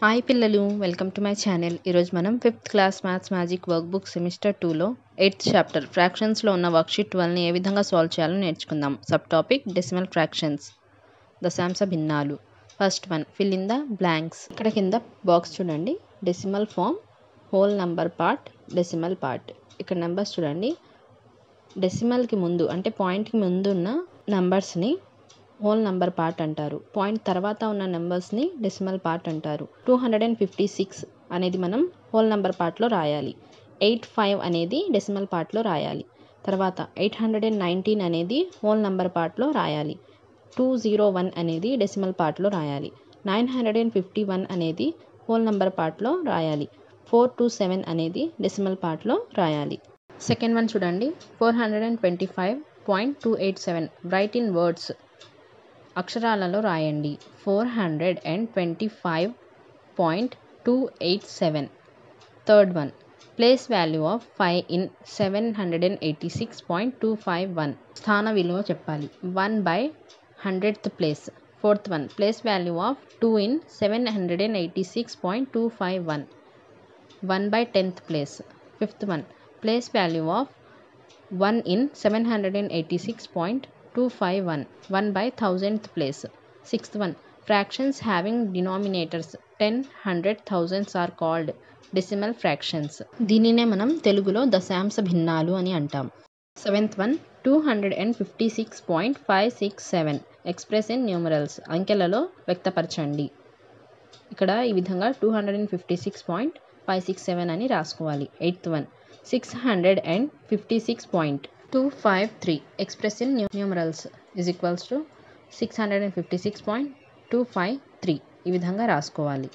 Hi పిల్లలు, welcome to my channel. ఈరోజు మనం 5th class maths magic work book semester 2లో 8th చాప్టర్ ఫ్రాక్షన్స్లో ఉన్న వర్క్షీట్ 12ని ఏ విధంగా సాల్వ్ చేయాలో నేర్చుకుందాం. సబ్ టాపిక్ డెసిమల్ ఫ్రాక్షన్స్, దశాంశ భిన్నాలు. First one, fill in the blanks. ఇక్కడ కింద బాక్స్ చూడండి, decimal form, whole number part, decimal part. ఇక్కడ నెంబర్స్ చూడండి, డెసిమల్కి ముందు అంటే పాయింట్కి ముందు ఉన్న నంబర్స్ని హోల్ నంబర్ పార్ట్ అంటారు. పాయింట్ తర్వాత ఉన్న నెంబర్స్ని డెసిమల్ పార్ట్ అంటారు. 256 అనేది మనం హోల్ నంబర్ పార్ట్లో రాయాలి. 85 అనేది డెసిమల్ పార్ట్లో రాయాలి. తర్వాత 819 అనేది హోల్ నంబర్ పార్ట్లో రాయాలి. 201 అనేది డెసిమల్ పార్ట్లో రాయాలి. 951 అనేది హోల్ నంబర్ పార్ట్లో రాయాలి. 427 అనేది డెసిమల్ పార్ట్లో రాయాలి. సెకండ్ వన్ చూడండి, 425.287 రైట్ ఇన్ వర్డ్స్. అక్షరాలలో రాయండి. 425.287. Third one, place value of 5 in 786.251. స్థాన విలువ చెప్పాలి. 1/100th place. Fourth one, place value of 2 in 786.251. 1/10th place. Fifth one, place value of 1 in 786.251. 1/1000th place. Sixth one, fractions having denominators 10, 100, thousands are called decimal fractions. దీనినే మనం తెలుగులో దశాంశ భిన్నాలు అని అంటాం. Seventh one, 256.567 express in numerals. అంకెలలో వ్యక్తపరచండి. ఇక్కడ ఈ విధంగా 256.567 అని రాసుకోవాలి. Eighth one, 656.253 expressed in numerals is equals to 656.253. ఈ విధంగా రాసుకోవాలి.